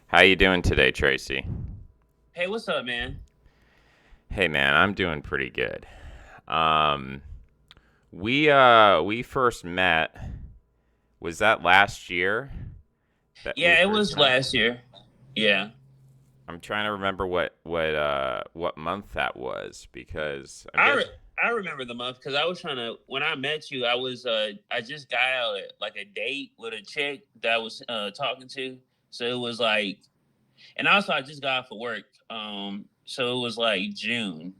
How you doing today, Tracy? Hey, what's up, man? Hey man, I'm doing pretty good. Um we first met, was that last year that we Yeah, it first was met? last year. Yeah, I'm trying to remember what month that was because I'm I getting. re- I remember the month because I was trying to. When I met you, I just got out at, like a date with a chick that I was talking to. So it was like, and also I just got off of work. So it was like June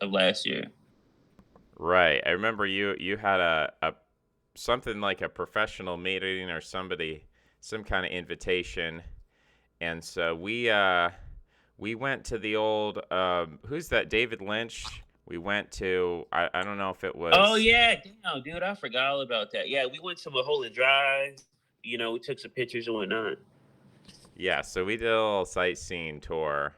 of last year. Right. I remember you had a something like a professional meeting or some kind of invitation, and so we went to the old who's that, David Lynch. We went to, I don't know if it Oh was. yeah, damn, dude, I forgot all about that. Yeah, we went to Mahola Drive. We took some pictures and whatnot. Yeah, so we did a little sightseeing tour.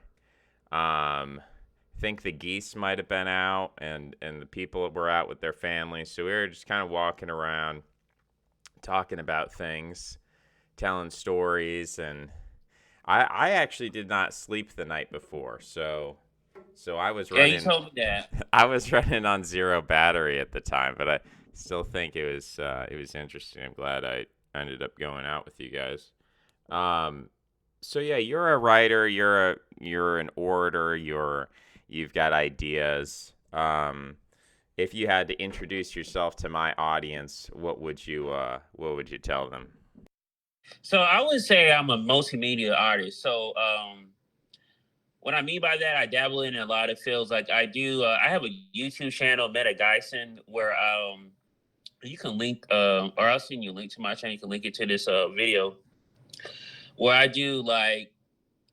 Think the geese might have been out, and the people were out with their families. So we were just kind of walking around, talking about things, telling stories, and I actually did not sleep the night before, so I was Yeah, you running told me that. I was running on zero battery at the time, but I still think it was interesting. I'm glad I ended up going out with you guys. Um, so yeah, you're a writer. You're an orator. You've got ideas. If you had to introduce yourself to my audience, what would you tell them? So I would say I'm a multimedia artist. What I mean by that, I dabble in a lot of fields. Like I do, I have a YouTube channel, Mittageisen, where you can link, or I'll send you a link to my channel. You can link it to this video where I do like,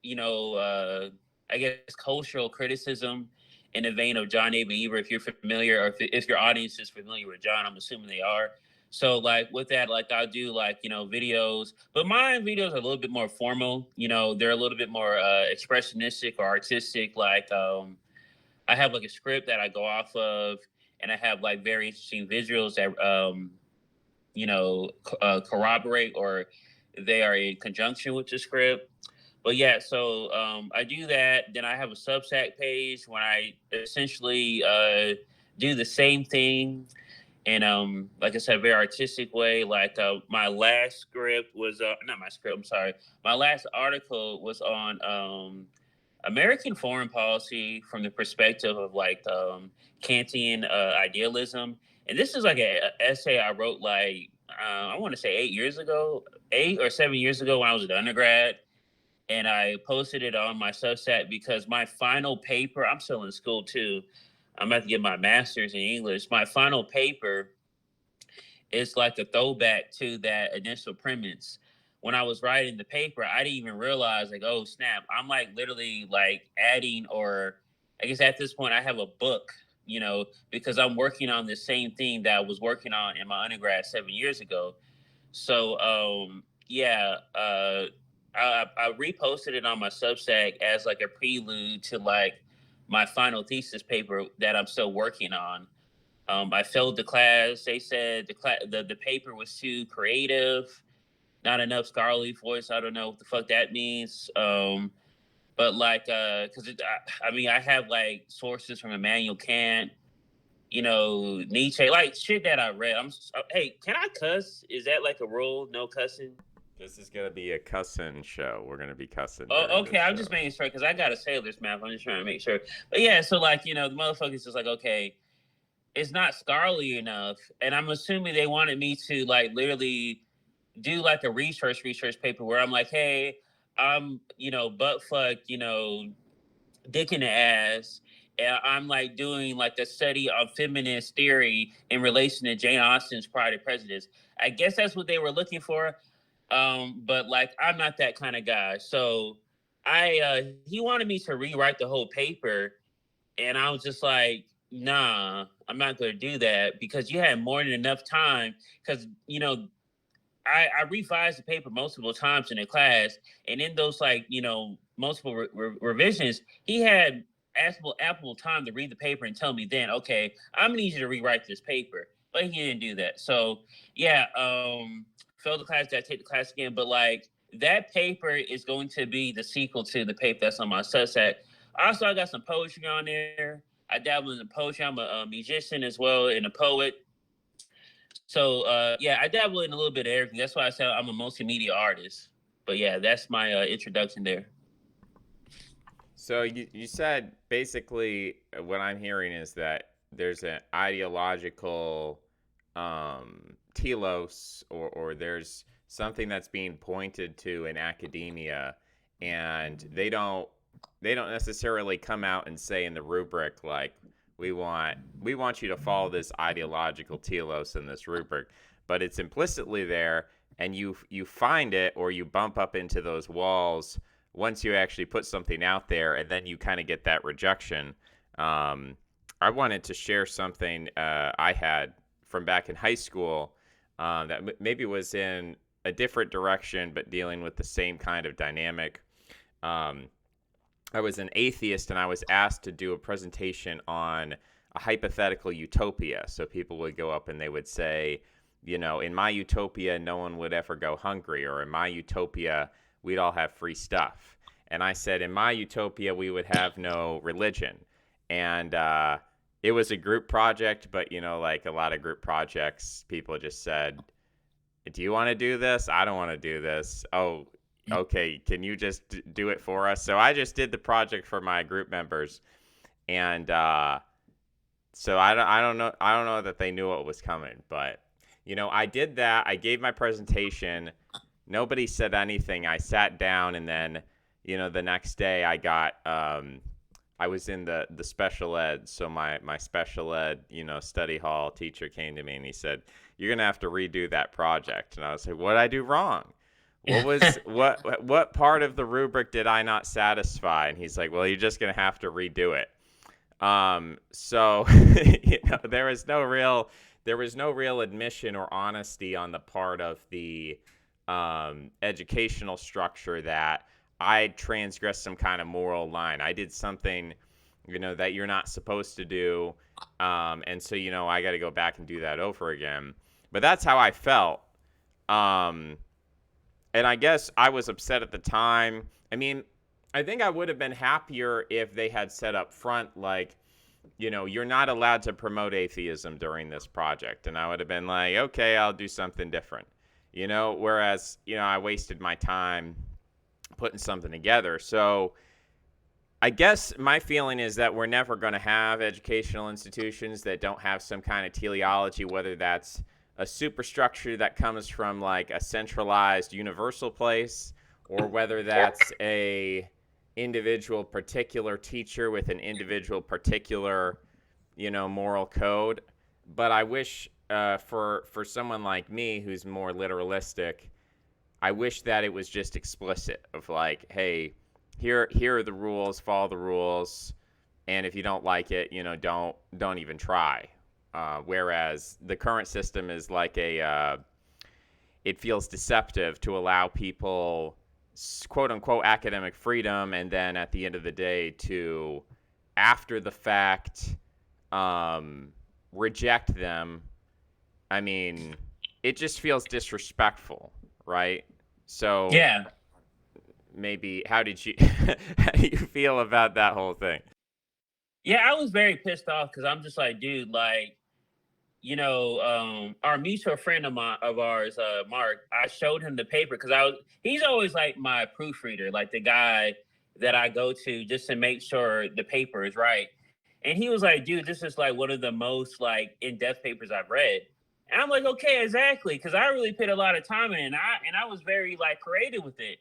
you know, uh, I guess cultural criticism in the vein of John A. Beaver. If you're familiar, or if your audience is familiar with John, I'm assuming they are. So like with that, like I'll do like videos, but my videos are a little bit more formal. They're a little bit more expressionistic or artistic. Like I have like a script that I go off of, and I have like very interesting visuals that corroborate, or they are in conjunction with the script. But yeah, so I do that. Then I have a Substack page when I essentially do the same thing, and like I said, very artistic way. Like my last script was not my script. I'm sorry. My last article was on American foreign policy from the perspective of like Kantian idealism, and this is like a essay I wrote like I want to say 8 years ago, 8 or 7 years ago when I was an undergrad, and I posted it on my Substack because my final paper, I'm still in school too. I'm about to get my master's in English. My final paper is like a throwback to that initial premise. When I was writing the paper, I didn't even realize, like, oh snap, I'm like literally like adding, or I guess at this point I have a book, because I'm working on the same thing that I was working on in my undergrad 7 years ago. So yeah, I reposted it on my Substack as like a prelude to like my final thesis paper that I'm still working on. I failed the class. They said the paper was too creative, not enough scholarly voice. I don't know what the fuck that means. But like, because I mean, I have like sources from Immanuel Kant, Nietzsche, like shit that I read. Hey, can I cuss? Is that like a rule? No cussing. This is gonna be a cussing show. We're gonna be cussing Oh, during this okay. I'm just show. making sure because I got a sailor's mouth. I'm just trying to make sure. But yeah, so like, the motherfucker's just like, okay, it's not scholarly enough, and I'm assuming they wanted me to like literally do like a research paper where I'm like, hey, I'm butt fuck, dick in the ass. And I'm like doing like a study on feminist theory in relation to Jane Austen's Pride and Prejudice. I guess that's what they were looking for. But like I'm not that kind of guy. So he wanted me to rewrite the whole paper, and I was just like, nah, I'm not gonna do that because you had more than enough time. Because I revised the paper multiple times in the class, and in those like multiple revisions, he had ample time to read the paper and tell me then, okay, I'm gonna need you to rewrite this paper. But he didn't do that. So yeah, failed the class, got to take the class again. But like that paper is going to be the sequel to the paper that's on my Substack. Also, I got some poetry on there. I dabble in the poetry. I'm a musician as well and a poet. So yeah, I dabble in a little bit of everything. That's why I said I'm a multimedia artist. But yeah, that's my introduction there. So you said basically what I'm hearing is that there's an ideological telos, or there's something that's being pointed to in academia, and they don't necessarily come out and say in the rubric like we want you to follow this ideological telos in this rubric, but it's implicitly there, and you find it or you bump up into those walls once you actually put something out there, and then you kind of get that rejection. I wanted to share something I had from back in high school that maybe was in a different direction, but dealing with the same kind of dynamic. Um, I was an atheist, and I was asked to do a presentation on a hypothetical utopia. So people would go up and they would say, in my utopia, no one would ever go hungry, or in my utopia, we'd all have free stuff. And I said, in my utopia, we would have no religion. And it was a group project, but, like a lot of group projects, people just said, do you want to do this? I don't want to do this. Oh, okay. Can you just do it for us? So I just did the project for my group members. And so I don't know that they knew what was coming, but, I did that. I gave my presentation. Nobody said anything. I sat down, and then, the next day I was in the special ed. So my special ed, study hall teacher came to me and he said, you're going to have to redo that project. And I was like, what did I do wrong? What part of the rubric did I not satisfy? And he's like, well, you're just going to have to redo it. So, there was no real admission or honesty on the part of the educational structure that I transgressed some kind of moral line. I did something, that you're not supposed to do. And so, I got to go back and do that over again. But that's how I felt. And I guess I was upset at the time. I mean, I think I would have been happier if they had said up front, like, you're not allowed to promote atheism during this project. And I would have been like, okay, I'll do something different. Whereas, I wasted my time putting something together. So I guess my feeling is that we're never going to have educational institutions that don't have some kind of teleology, whether that's a superstructure that comes from like a centralized universal place, or whether that's a individual particular teacher with an individual particular, moral code. But I wish for someone like me who's more literalistic, I wish that it was just explicit of like, hey, here are the rules, follow the rules, and if you don't like it, don't even try. Whereas the current system is like it feels deceptive to allow people quote unquote academic freedom, and then at the end of the day to, after the fact, reject them. I mean, it just feels disrespectful, right? So Yeah. maybe how do you feel about that whole thing? Yeah, I was very pissed off because I'm just like, dude, like, our mutual friend of ours, Mark, I showed him the paper because he's always like my proofreader, like the guy that I go to just to make sure the paper is right. And he was like, dude, this is like one of the most like in-depth papers I've read. And I'm like, okay, exactly. Cause I really put a lot of time in it, and I was very like creative with it.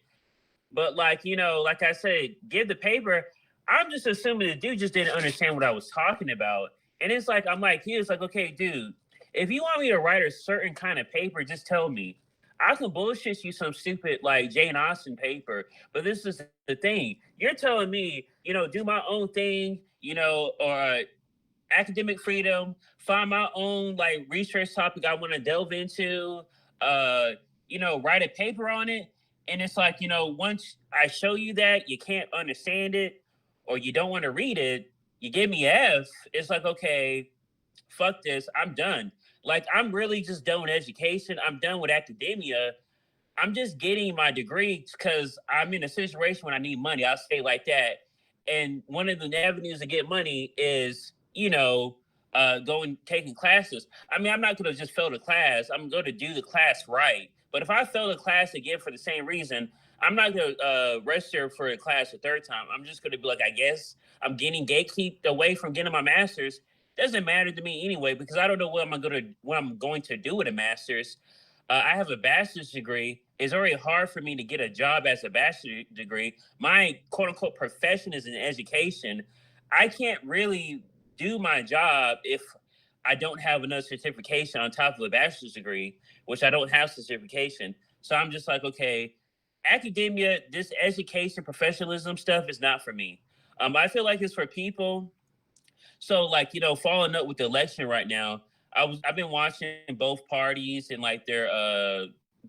But like, like I said, give the paper. I'm just assuming the dude just didn't understand what I was talking about. And it's like, I'm like, he was like, okay, dude, if you want me to write a certain kind of paper, just tell me. I can bullshit you some stupid like Jane Austen paper, but this is the thing. You're telling me, do my own thing, or academic freedom, find my own like research topic I want to delve into, write a paper on it. And it's like, once I show you that you can't understand it or you don't want to read it, you give me F. It's like, okay, fuck this. I'm done. Like, I'm really just done with education. I'm done with academia. I'm just getting my degree because I'm in a situation when I need money. I'll say like that. And one of the avenues to get money is, going taking classes. I mean, I'm not going to just fail the class. I'm going to do the class right. But if I fail the class again for the same reason, I'm not going to register for a class a third time. I'm just going to be like, I guess I'm getting gatekeeped away from getting my master's. Doesn't matter to me anyway because I don't know what I'm going to do with a master's. I have a bachelor's degree. It's already hard for me to get a job as a bachelor's degree. My quote unquote profession is in education. I can't really do my job if I don't have another certification on top of a bachelor's degree, which I don't have certification. So I'm just like, okay, academia, this education, professionalism stuff is not for me. I feel like it's for people so like, following up with the election right now, I've been watching both parties and like their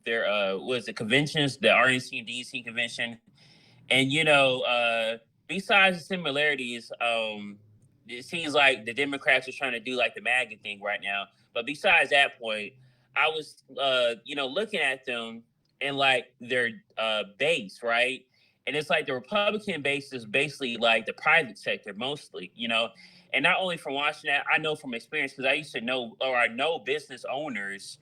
was it conventions, the RNC and DC convention. And besides the similarities, it seems like the Democrats are trying to do like the MAGA thing right now. But besides that point, I was looking at them and like their base, right? And it's like the Republican base is basically like the private sector mostly. And not only from watching that, I know from experience because I used to know or I know business owners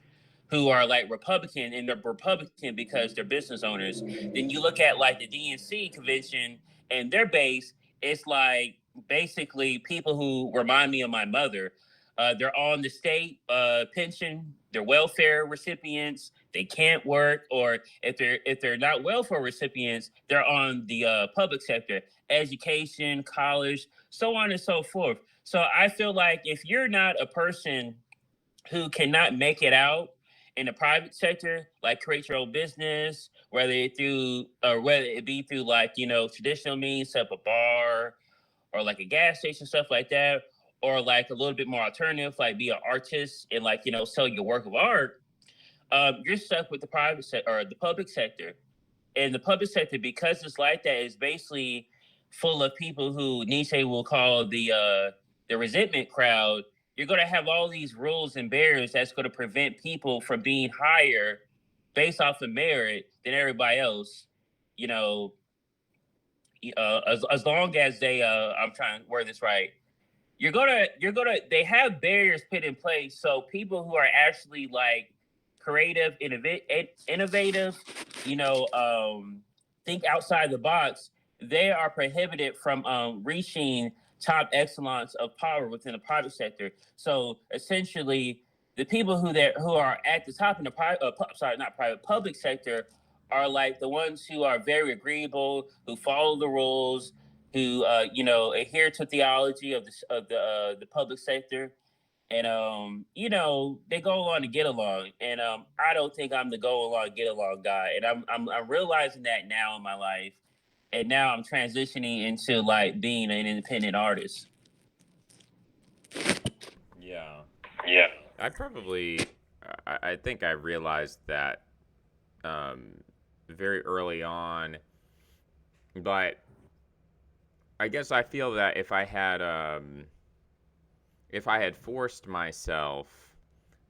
who are like Republican and they're Republican because they're business owners. Then you look at like the DNC convention and their base, it's like basically people who remind me of my mother. They're on the state pension, they're welfare recipients. They can't work, or if they're not welfare recipients, they're on the public sector, education, college, so on and so forth. So I feel like if you're not a person who cannot make it out in the private sector, like create your own business, whether it be through like traditional means, set up a bar or like a gas station, stuff like that, or like a little bit more alternative, like be an artist and like sell your work of art. You're stuck with the private sector or the public sector, and the public sector because it's like that is basically full of people who Nietzsche will call the resentment crowd. You're going to have all these rules and barriers that's going to prevent people from being higher based off of merit than everybody else. You know, as long as they, I'm trying to word this right. They have barriers put in place so people who are actually like creative, innovative, you know, um, think outside the box. They are prohibited from reaching top excellence of power within the private sector. So essentially, the people who are at the top in the sorry, not private, public sector are like the ones who are very agreeable, who follow the rules, who adhere to theology of the public sector, and they go along to get along. And I don't think I'm the go along get along guy, and I'm realizing that now in my life, and now I'm transitioning into like being an independent artist. Yeah. Yeah. I probably, I think I realized that um, very early on, but I guess I feel that if I had forced myself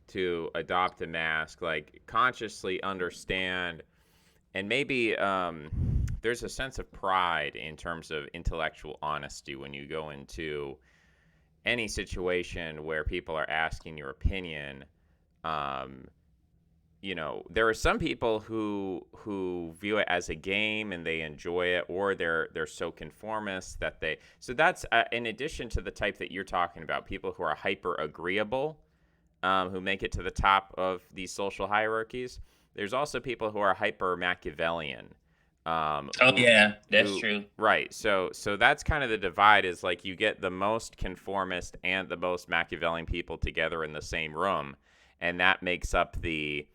to adopt a mask, like consciously understand, and maybe there's a sense of pride in terms of intellectual honesty when you go into any situation where people are asking your opinion. Um, there are some people who view it as a game and they enjoy it, or they're so conformist that they. So that's in addition to the type that you're talking about, people who are hyper agreeable, who make it to the top of these social hierarchies. There's also people who are hyper Machiavellian. Oh Who yeah, that's who true. right. So that's kind of the divide, is like you get the most conformist and the most Machiavellian people together in the same room, and that makes up the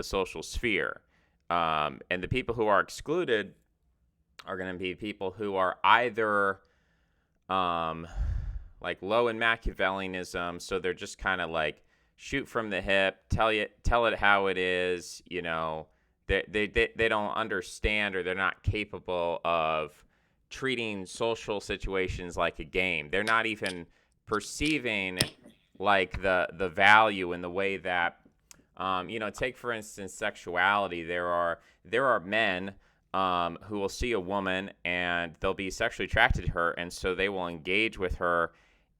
social sphere. And the people who are excluded are going to be people who are either um, like low in Machiavellianism, so they're just kind of like shoot from the hip, tell it how it is. They don't understand, or they're not capable of treating social situations like a game. They're not even perceiving like the value in the way that Take for instance sexuality. There are men who will see a woman and they'll be sexually attracted to her, and so they will engage with her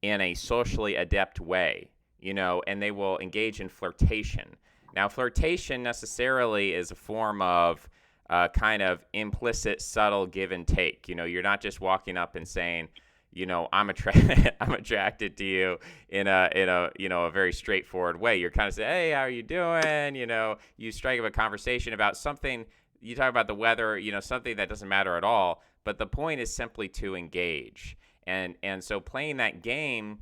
in a socially adept way, and they will engage in flirtation. Now, flirtation necessarily is a form of kind of implicit, subtle give and take. You're not just walking up and saying, I'm attracted to you in a very straightforward way. You're kind of saying, hey, how are you doing? You strike up a conversation about something. You talk about the weather, something that doesn't matter at all. But the point is simply to engage, and so playing that game,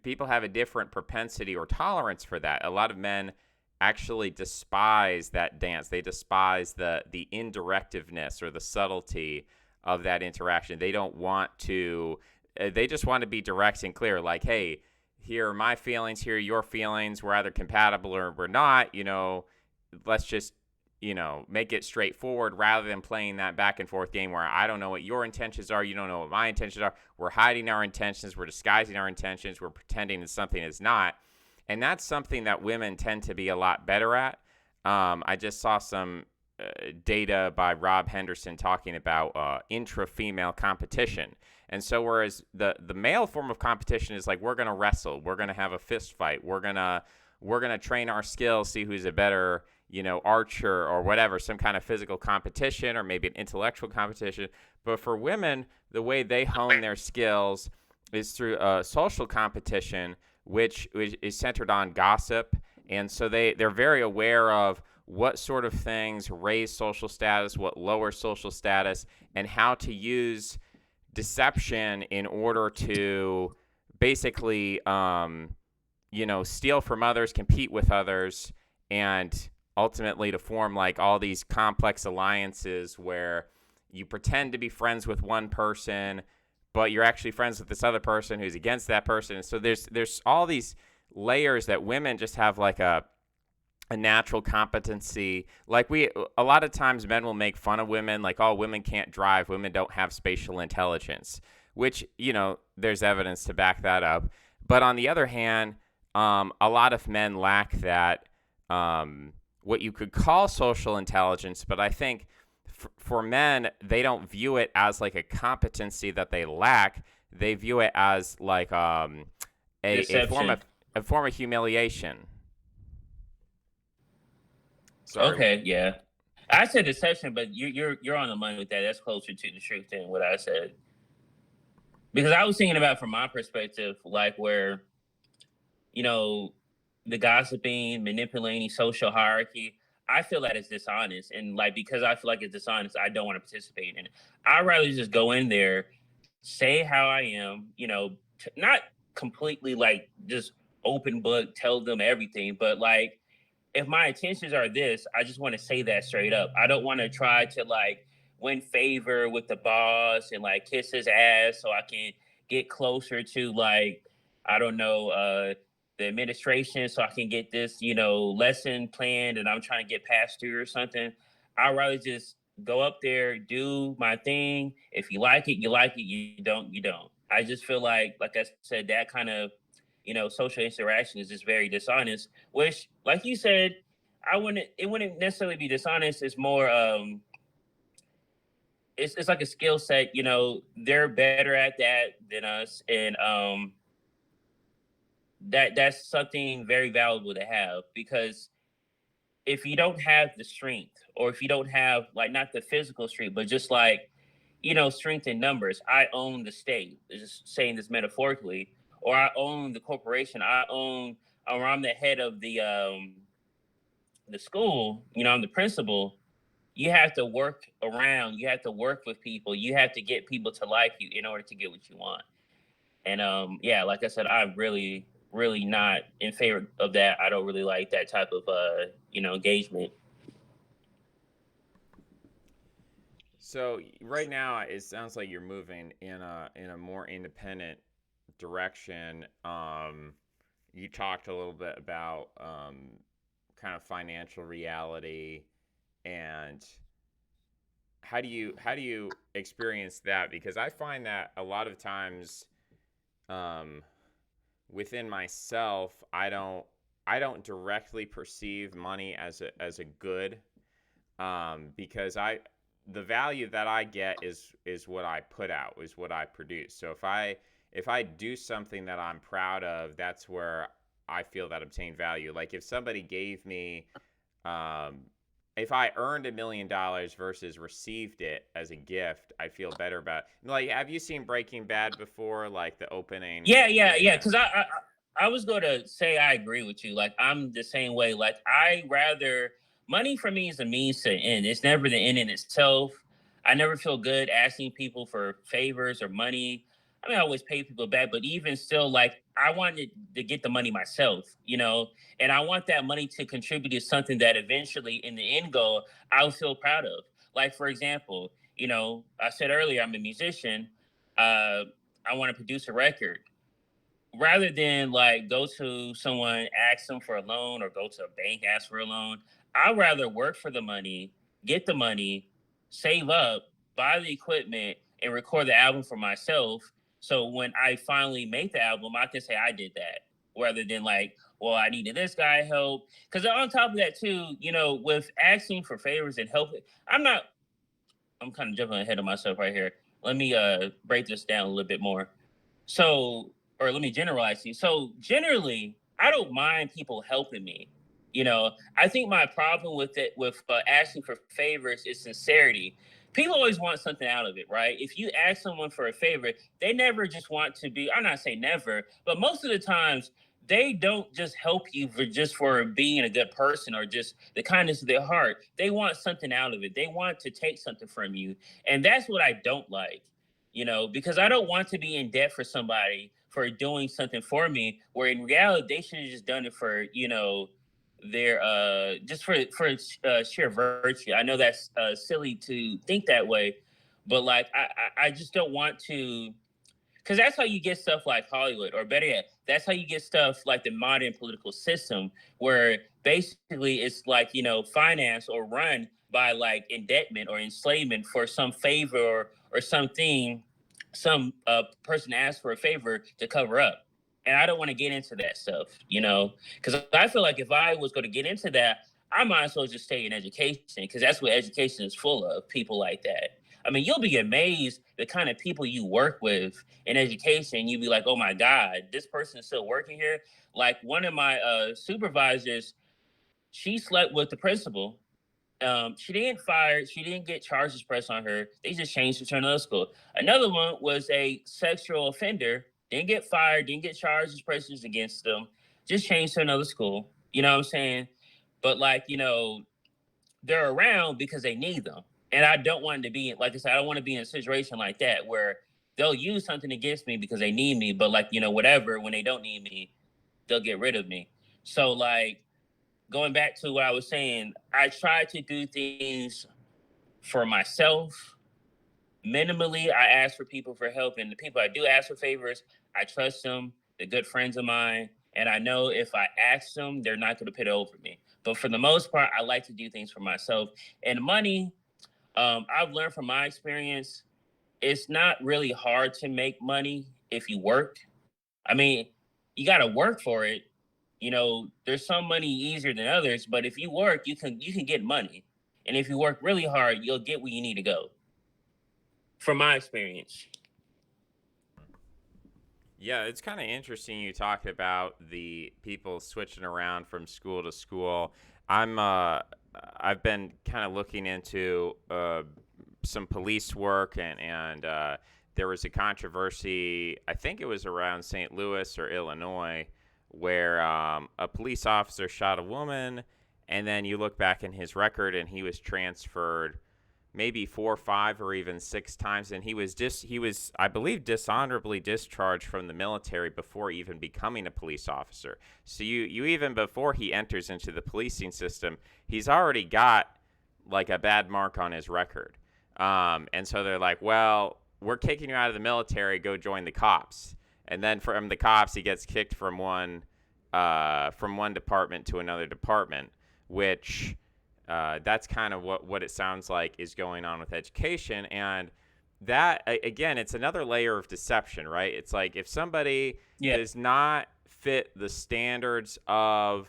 people have a different propensity or tolerance for that. A lot of men actually despise that dance. They despise the indirectiveness or the subtlety of that interaction. They don't want to. They just want to be direct and clear. Like, hey, here are my feelings. Here are your feelings. We're either compatible or we're not. Let's just make it straightforward rather than playing that back and forth game where I don't know what your intentions are, you don't know what my intentions are. We're hiding our intentions, we're disguising our intentions, we're pretending that something is not. And that's something that women tend to be a lot better at. I just saw some data by Rob Henderson talking about intra-female competition. And so whereas the male form of competition is like we're going to wrestle, we're going to have a fist fight, we're going to train our skills, see who's a better archer or whatever, some kind of physical competition or maybe an intellectual competition. But for women, the way they hone their skills is through a social competition, which is centered on gossip. And so they're very aware of what sort of things raise social status, what lower social status, and how to use deception in order to basically, steal from others, compete with others, and ultimately to form like all these complex alliances where you pretend to be friends with one person, but you're actually friends with this other person who's against that person. And so there's all these layers that women just have like a natural competency. Like a lot of times men will make fun of women, like, oh, women can't drive, women don't have spatial intelligence, which, there's evidence to back that up. But on the other hand, a lot of men lack that, what you could call social intelligence, but I think for men, they don't view it as like a competency that they lack. They view it as like a Deception. form of humiliation. Sorry. Okay, yeah. I said deception, but you're on the money with that. That's closer to the truth than what I said. Because I was thinking about from my perspective, like where you know the gossiping, manipulating social hierarchy. I feel that it's dishonest, and like because I feel like it's dishonest, I don't want to participate in it. I'd rather just go in there, say how I am, not completely like just open book, tell them everything, but like if my intentions are this, I just want to say that straight up. I don't want to try to like win favor with the boss and like kiss his ass so I can get closer to like I don't know the administration so I can get this lesson planned and I'm trying to get past through or something. I'd rather just go up there, do my thing. If you like it, you like it. You don't, you don't. I just feel like I said, that kind of social interaction is just very dishonest. Which, like you said, it wouldn't necessarily be dishonest. It's more it's like a skill set. They're better at that than us, and that's something very valuable to have because if you don't have the strength or if you don't have like not the physical strength but just like strength in numbers, I own the state, just saying this metaphorically, or I own the corporation, I own, or I'm the head of the school, I'm the principal. You have to work around, you have to work with people, you have to get people to like you in order to get what you want. And yeah, like I said, I'm really not in favor of that. I don't really like that type of engagement. So right now, it sounds like you're moving in a more independent direction. You talked a little bit about kind of financial reality, and how do you experience that? Because I find that a lot of times, um, within myself, I don't. I don't directly perceive money as a good, because the value that I get is what I put out, is what I produce. So if I do something that I'm proud of, that's where I feel that obtained value. Like if somebody gave me, um, if I earned $1 million versus received it as a gift, I feel better about. Like, have you seen Breaking Bad before? Like the opening? Yeah, yeah, Yeah, yeah. yeah. Because I was going to say I agree with you. Like I'm the same way. Like I rather money for me is a means to an end. It's never the end in itself. I never feel good asking people for favors or money. I mean, I always pay people back, but even still, like I wanted to get the money myself, and I want that money to contribute to something that eventually, in the end goal, I'll feel proud of. Like for example, I said earlier I'm a musician. Uh, I want to produce a record rather than like go to someone, ask them for a loan, or go to a bank, ask for a loan. I'd rather work for the money, get the money, save up, buy the equipment, and record the album for myself. So when I finally make the album, I can say I did that, rather than like, well, I needed this guy help. Because on top of that too, with asking for favors and help, I'm not. I'm kind of jumping ahead of myself right here. Let me break this down a little bit more. So, or let me generalize you. So, generally, I don't mind people helping me. I think my problem with it, with asking for favors, is sincerity. People always want something out of it, right? If you ask someone for a favor, they never just want to be. I'm not saying never, but most of the times they don't just help you for being a good person or just the kindness of their heart. They want something out of it. They want to take something from you, and that's what I don't like, because I don't want to be in debt for somebody for doing something for me, where in reality they should have just done it for, their just for sheer virtue. I know that's silly to think that way, but like I just don't want to, because that's how you get stuff like Hollywood, or better yet, that's how you get stuff like the modern political system, where basically it's like, finance or run by like indebtment or enslavement for some favor, or something, some person asks for a favor to cover up. And I don't want to get into that stuff, because I feel like if I was going to get into that, I might as well just stay in education, because that's what education is full of, people like that. I mean, you'll be amazed the kind of people you work with in education. You'd be like, oh my God, this person is still working here. Like one of my supervisors, she slept with the principal. She didn't fire, she didn't get charges pressed on her. They just changed her to another school. Another one was a sexual offender, didn't get fired, didn't get charges pressed against them, just changed to another school. You know what I'm saying? But like, they're around because they need them. And I don't want to be, like I said, I don't want to be in a situation like that where they'll use something against me because they need me, but like, whatever, when they don't need me, they'll get rid of me. So like, going back to what I was saying, I try to do things for myself. Minimally, I ask for people for help, and the people I do ask for favors, I trust them. They're good friends of mine, and I know if I ask them, they're not going to put it over me. But for the most part, I like to do things for myself. And money, I've learned from my experience, it's not really hard to make money if you work. I mean, you got to work for it. There's some money easier than others, but if you work, you can get money. And if you work really hard, you'll get where you need to go. From my experience. Yeah, it's kind of interesting you talked about the people switching around from school to school. I'm I've been kind of looking into some police work, and there was a controversy. I think it was around St. Louis or Illinois, where a police officer shot a woman, and then you look back in his record, and he was transferred maybe 4, 5, or even 6 times, and he was, I believe, dishonorably discharged from the military before even becoming a police officer. So you even before he enters into the policing system, he's already got like a bad mark on his record. And so they're like, well, we're kicking you out of the military, go join the cops. And then from the cops, he gets kicked from one department to another department, which that's kind of what it sounds like is going on with education. And that, again, it's another layer of deception, right? It's like if somebody Yeah. does not fit the standards of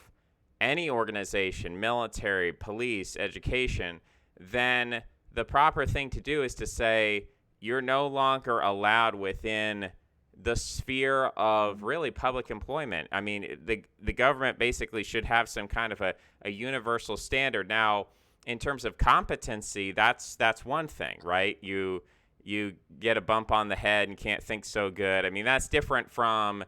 any organization, military, police, education, then the proper thing to do is to say you're no longer allowed within the sphere of really public employment. I mean, the government basically should have some kind of a universal standard. Now, in terms of competency, that's one thing, right? You get a bump on the head and can't think so good. I mean, that's different from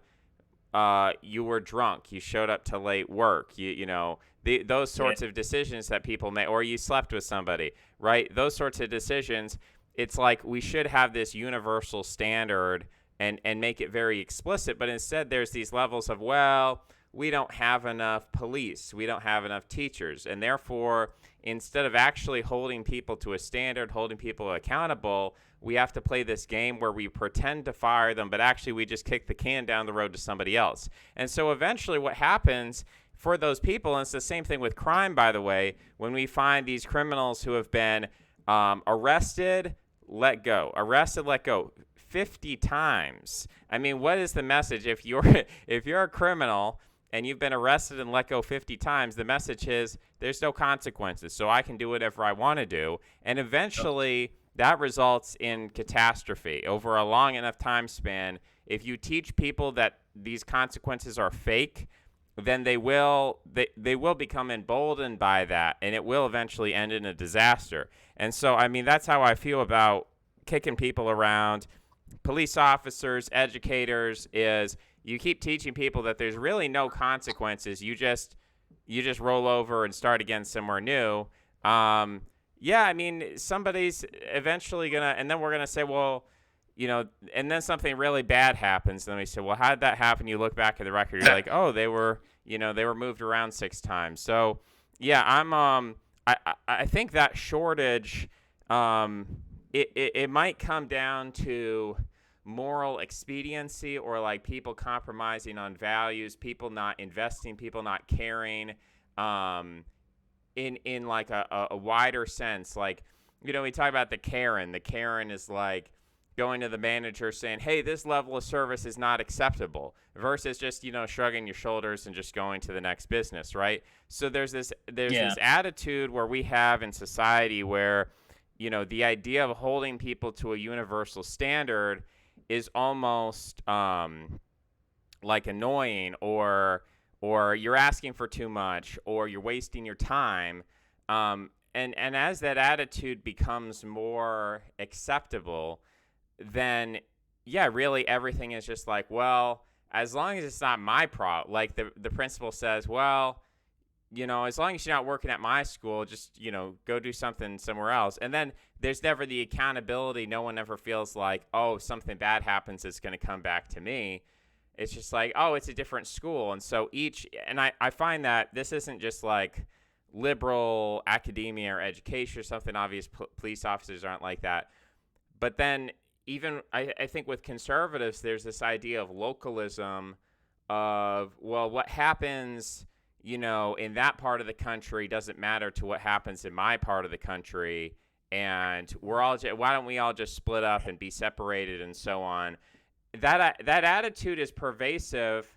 you were drunk, you showed up to late work, those Yeah. sorts of decisions that people make, or you slept with somebody, right? Those sorts of decisions. It's like we should have this universal standard and make it very explicit, but instead there's these levels of, well, we don't have enough police, we don't have enough teachers, and therefore instead of actually holding people to a standard, holding people accountable, we have to play this game where we pretend to fire them, but actually we just kick the can down the road to somebody else. And so eventually what happens for those people, and it's the same thing with crime, by the way, when we find these criminals who have been arrested, let go, arrested, let go 50 times. I mean, what is the message if you're a criminal and you've been arrested and let go 50 times? The message is there's no consequences, so I can do whatever I want to do. And eventually that results in catastrophe over a long enough time span. If you teach people that these consequences are fake, then they will become emboldened by that, and it will eventually end in a disaster. And so, I mean, that's how I feel about kicking people around. Police officers, educators, is you keep teaching people that there's really no consequences. You just roll over and start again somewhere new. Yeah, I mean, somebody's eventually gonna, and then we're gonna say, well, and then something really bad happens. And then we say, well, how did that happen? You look back at the record, you're like, oh, they were moved around 6 times. So yeah, I think that shortage, it might come down to moral expediency, or like people compromising on values, people not investing, people not caring, in like a wider sense. Like, we talk about the Karen. The Karen is like going to the manager saying, hey, this level of service is not acceptable, versus just, shrugging your shoulders and just going to the next business, right? So there's this attitude where we have in society where, the idea of holding people to a universal standard is almost like annoying, or you're asking for too much, or you're wasting your time. And as that attitude becomes more acceptable, then yeah, really everything is just like, well, as long as it's not my problem. Like the principal says, well, as long as you're not working at my school, just, go do something somewhere else. And then there's never the accountability. No one ever feels like, oh, something bad happens, it's going to come back to me. It's just like, oh, it's a different school. And so I find that this isn't just like liberal academia or education or something. Obvious police officers aren't like that. But then even I think with conservatives, there's this idea of localism of, well, what happens, in that part of the country doesn't matter to what happens in my part of the country. And why don't we all just split up and be separated and so on? That attitude is pervasive,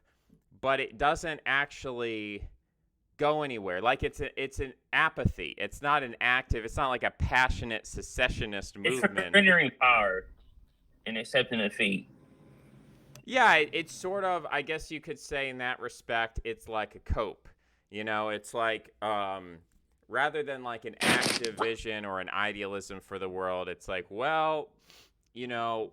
but it doesn't actually go anywhere. Like it's an apathy. It's not an active. It's not like a passionate secessionist movement. It's surrendering power and accepting defeat. Yeah, it's sort of, I guess you could say in that respect, it's like a cope. It's like rather than like an active vision or an idealism for the world, it's like, well,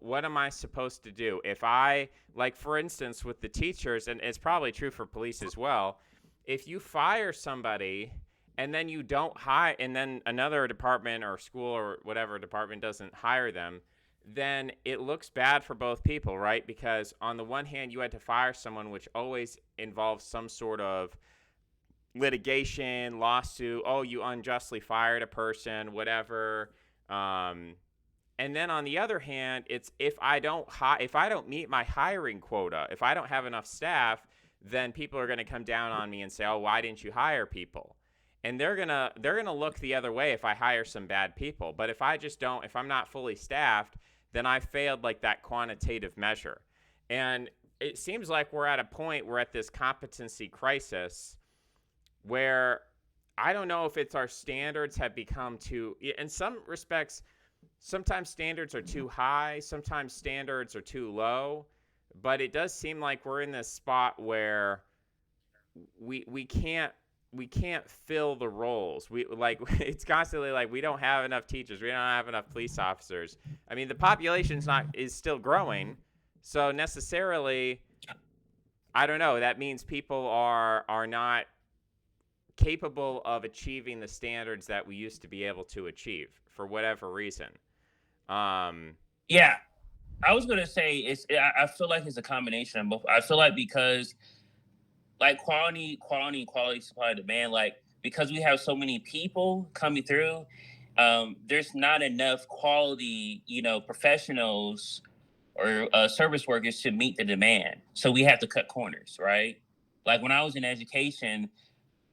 what am I supposed to do? If I, like, for instance, with the teachers, and it's probably true for police as well, if you fire somebody and then you don't hire, and then another department or school or whatever department doesn't hire them, then it looks bad for both people, right? Because on the one hand, you had to fire someone, which always involves some sort of litigation, lawsuit. Oh, you unjustly fired a person, whatever. And then on the other hand, it's if I don't meet my hiring quota, if I don't have enough staff, then people are going to come down on me and say, "Oh, why didn't you hire people?" And they're going to look the other way if I hire some bad people. But if I'm not fully staffed, then I failed like that quantitative measure. And it seems like we're at a point, we're at this competency crisis where I don't know if it's our standards have become too, in some respects, sometimes standards are too high, sometimes standards are too low, but it does seem like we're in this spot where we can't fill the roles. We like it's constantly like we don't have enough teachers, we don't have enough police officers. I mean, the population's not is still growing, so necessarily, I don't know. That means people are not capable of achieving the standards that we used to be able to achieve for whatever reason. Um, Yeah, I was gonna say I feel like it's a combination of both. I feel like because like quality, supply and demand, like because we have so many people coming through, there's not enough quality, professionals or service workers to meet the demand. So we have to cut corners, right? Like when I was in education,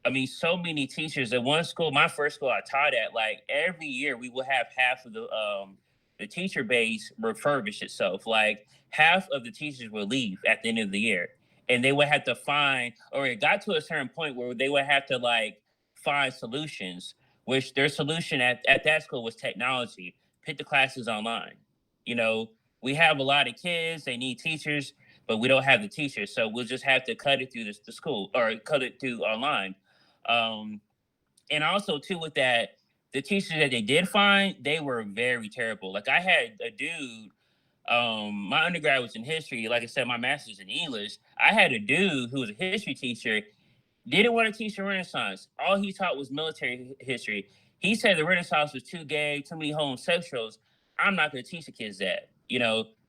I mean, so many teachers at one school, my first school I taught at, like every year we would have half of the teacher base refurbish itself. Like half of the teachers would leave at the end of the year, and they would have to find, or it got to a certain point where they would have to like find solutions. Which their solution at that school was technology. Put the classes online. You know, we have a lot of kids; they need teachers, but we don't have the teachers, so we'll just have to cut it through the school or cut it through online. um, and also too with that, the teachers that they did find, they were very terrible. Like I had a dude, my undergrad was in history. Like I said, my master's in English. I had a dude who was a history teacher, didn't want to teach the Renaissance. All he taught was military history. He said the Renaissance was too gay, too many homosexuals. I'm not going to teach the kids that.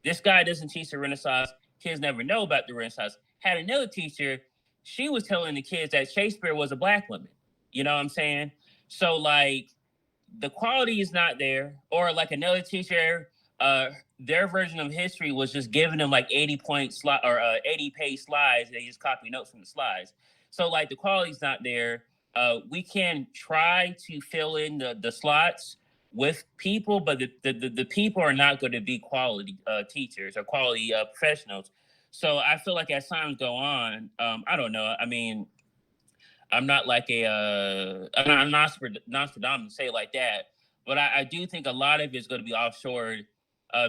This guy doesn't teach the Renaissance. Kids never know about the Renaissance. Had another teacher, she was telling the kids that Shakespeare was a black woman. You know what I'm saying? So like the quality is not there. Or like another teacher, their version of history was just giving them like 80-point slide or 80-page slides. They just copy notes from the slides. So like the quality's not there. We can try to fill in the slots with people, but the people are not going to be quality teachers or quality professionals. So I feel like as times go on, I don't know. I mean, I'm not like I'm not Nostradamus to say it like that, but I do think a lot of it's going to be offshore.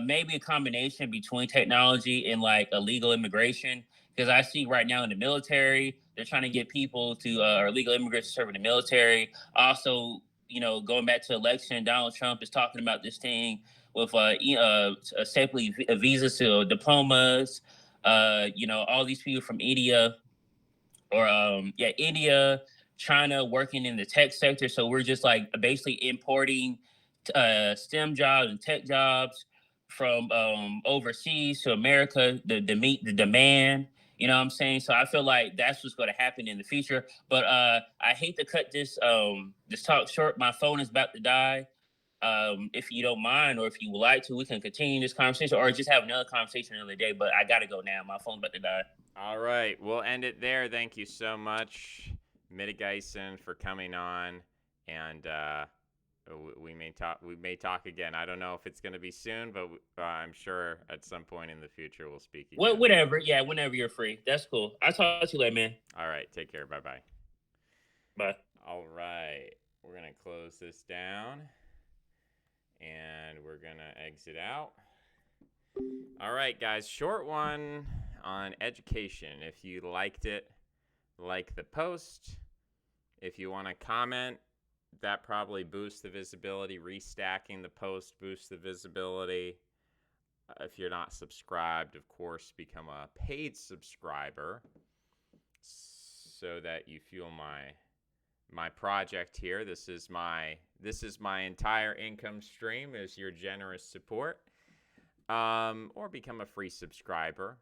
Maybe a combination between technology and like illegal immigration. Because I see right now in the military, they're trying to get people to or illegal immigrants to serve in the military. Also, going back to election, Donald Trump is talking about this thing with safely visas to diplomas. All these people from India or India, China working in the tech sector. So we're just like basically importing STEM jobs and tech jobs from overseas to America to meet the demand. You know what I'm saying? So I feel like that's what's going to happen in the future. But I hate to cut this talk short. My phone is about to die. If you don't mind, or if you would like to, we can continue this conversation, or just have another conversation another day. But I gotta go now. My phone's about to die. all right, we'll end it there. Thank you so much, Mittageisen, for coming on, and we may talk again. I don't know if it's going to be soon, but I'm sure at some point in the future we'll speak again. Whatever. Yeah, whenever you're free. That's cool. I'll talk to you later, man. All right, take care. Bye bye. Bye. All right, we're going to close this down and we're going to exit out. All right, guys, short one on education. If you liked it, like the post. If you want to comment, that probably boosts the visibility. Restacking the post boosts the visibility. If you're not subscribed, of course, become a paid subscriber so that you fuel my project here. This is my entire income stream is your generous support. Or become a free subscriber.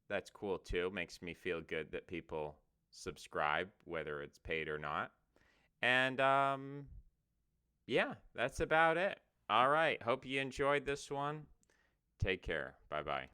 That's cool too. Makes me feel good that people subscribe, whether it's paid or not. And yeah, that's about it. All right. Hope you enjoyed this one. Take care. Bye bye.